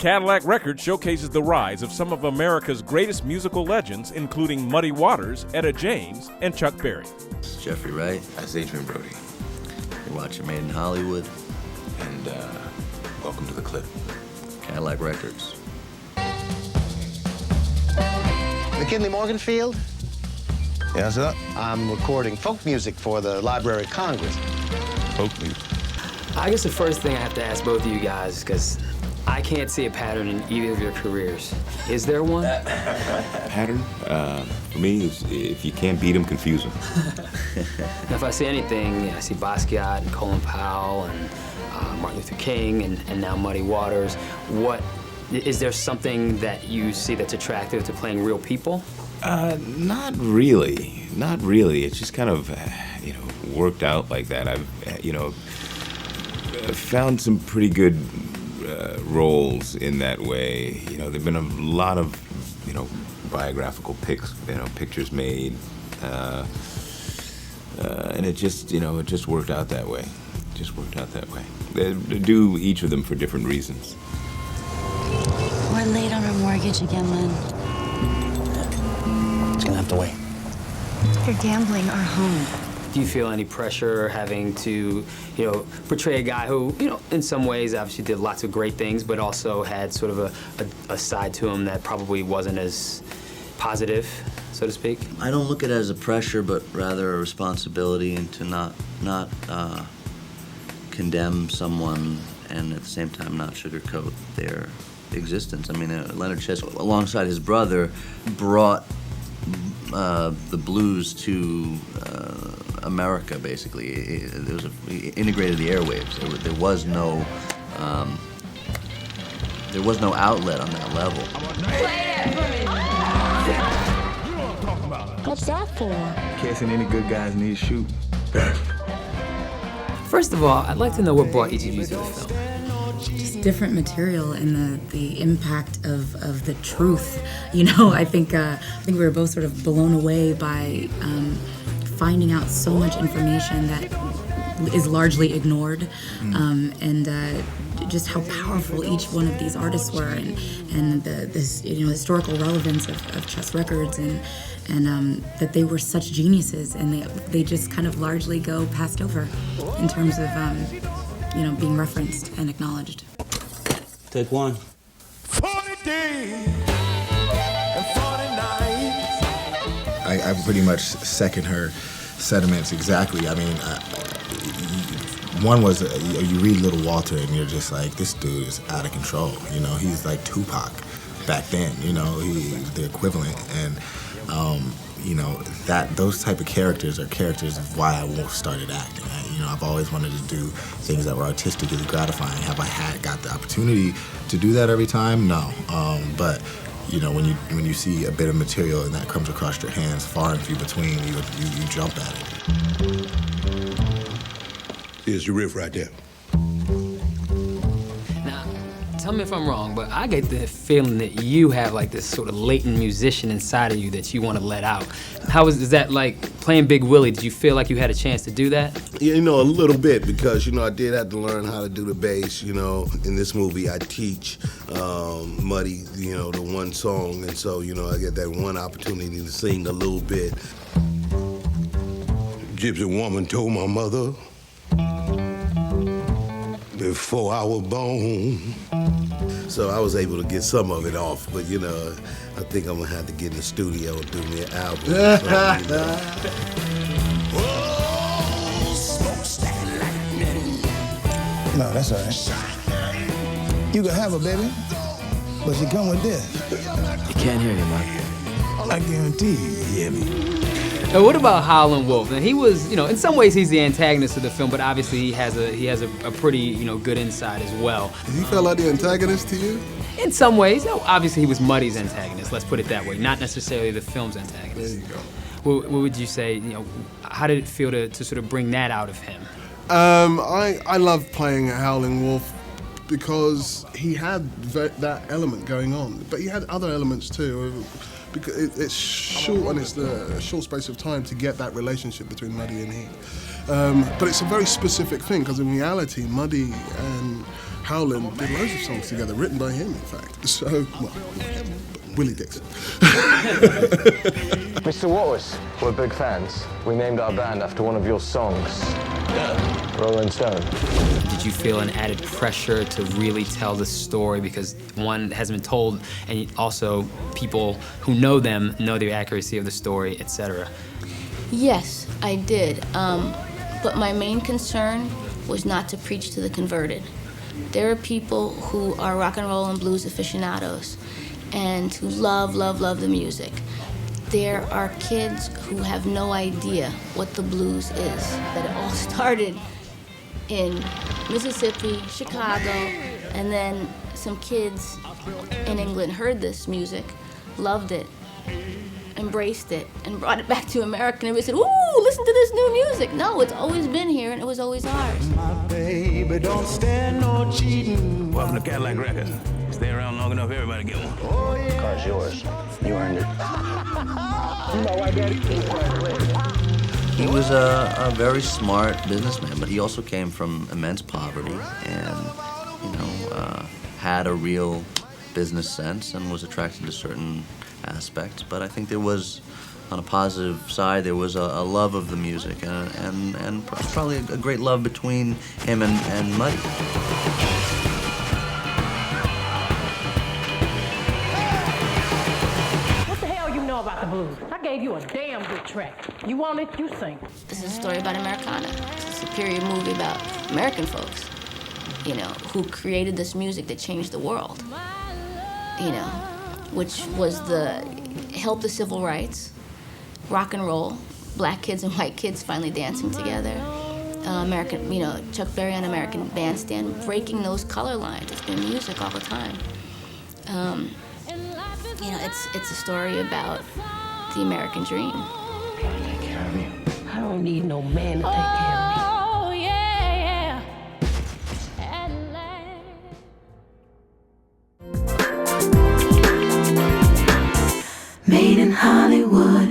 Cadillac Records showcases the rise of some of America's greatest musical legends, including Muddy Waters, Etta James, and Chuck Berry. This is Jeffrey Wright. That's Adrian Brody. You're watching Made in Hollywood. And welcome to the clip. Cadillac Records. McKinley Morganfield? Yeah, sir? I'm recording folk music for the Library of Congress. Folk music. I guess the first thing I have to ask both of you guys, because I can't see a pattern in either of your careers. Is there one? Pattern? For me, is if you can't beat them, confuse them. Now, if I see anything, I see Basquiat and Colin Powell and Martin Luther King and now Muddy Waters. Is there something that you see that's attractive to playing real people? Not really. Not really. It's just kind of, worked out like that. I've found some pretty good roles in that way. There've been a lot of, biographical pictures made, and it just worked out that way. They do each of them for different reasons. We're late on our mortgage again, Lynn. It's gonna have to wait. You're gambling our home. Do you feel any pressure having to, portray a guy who, in some ways obviously did lots of great things, but also had sort of a side to him that probably wasn't as positive, so to speak? I don't look at it as a pressure, but rather a responsibility, and to not condemn someone and at the same time not sugarcoat their existence. I mean, Leonard Chess, alongside his brother, brought the blues to America, basically. He integrated the airwaves. There was no outlet on that level. What's that for? In case any good guys need to shoot. First of all, I'd like to know what brought each of you to the film. Just different material and the impact of the truth. I think we were both sort of blown away by finding out so much information that is largely ignored, and just how powerful each one of these artists were, and this historical relevance of Chess Records, and that they were such geniuses, and they just kind of largely go passed over in terms of being referenced and acknowledged. Take one. 40 days and 40 nights. I pretty much second her sentiments exactly. I mean, one was you read Little Walter and you're just like, this dude is out of control. He's like Tupac back then. He's the equivalent, and that those type of characters are characters of why I started acting. I've always wanted to do things that were artistically gratifying. Have I got the opportunity to do that every time? No, but when you see a bit of material and that comes across your hands, far and few between, you jump at it. Here's your riff right there. Now, tell me if I'm wrong, but I get the feeling that you have like this sort of latent musician inside of you that you want to let out. Is that like playing Big Willie? Did you feel like you had a chance to do that? Yeah, a little bit, because, I did have to learn how to do the bass. In this movie, I teach Muddy, the one song, and so, I get that one opportunity to sing a little bit. Gypsy woman told my mother before I was born. So I was able to get some of it off, but, I think I'm gonna have to get in the studio and do me an album. No, that's all right. You can have her, baby, but she come with this. You can't hear you, Mike. I guarantee you hear me. Now, what about Howlin' Wolf? And he was, in some ways he's the antagonist of the film, but obviously he has a pretty, good insight as well. He felt like the antagonist to you? In some ways, obviously he was Muddy's antagonist, let's put it that way, not necessarily the film's antagonist. There you go. What would you say, how did it feel to sort of bring that out of him? I love playing Howlin' Wolf because he had that element going on, but he had other elements too. Because it's short, and it's a short space of time to get that relationship between Muddy and he. But it's a very specific thing, because in reality, Muddy and Howlin' did loads of songs together, written by him, in fact. So, well, not him, but Willie Dixon. Mr. Waters, we're big fans. We named our band after one of your songs. Rolling Stone. Did you feel an added pressure to really tell the story because one hasn't been told, and also people who know them know the accuracy of the story, etc.? Yes, I did. But my main concern was not to preach to the converted. There are people who are rock and roll and blues aficionados and who love, love, love the music. There are kids who have no idea what the blues is. That it all started in Mississippi, Chicago, and then some kids in England heard this music, loved it, embraced it, and brought it back to America, and everybody said, ooh, listen to this new music. No, it's always been here, and it was always ours. My baby, don't stand no cheating. Welcome to Cadillac Records. Stay around long enough, everybody get one. Oh, yeah. The car's yours. You earned it. You know why, Daddy? He was a very smart businessman, but he also came from immense poverty and, had a real business sense and was attracted to certain aspects. But I think there was, on a positive side, there was a love of the music and probably a great love between him and Muddy. What the hell you know about the blues? I gave you a damn good track. You want it, you sing. This is a story about Americana. It's a superior movie about American folks, who created this music that changed the world, which was helped the civil rights, rock and roll, black kids and white kids finally dancing together, Chuck Berry on American Bandstand, breaking those color lines. It's been music all the time. It's a story about the American dream. Take care of me. I don't need no man to take care of me. Oh, yeah. Made in Hollywood.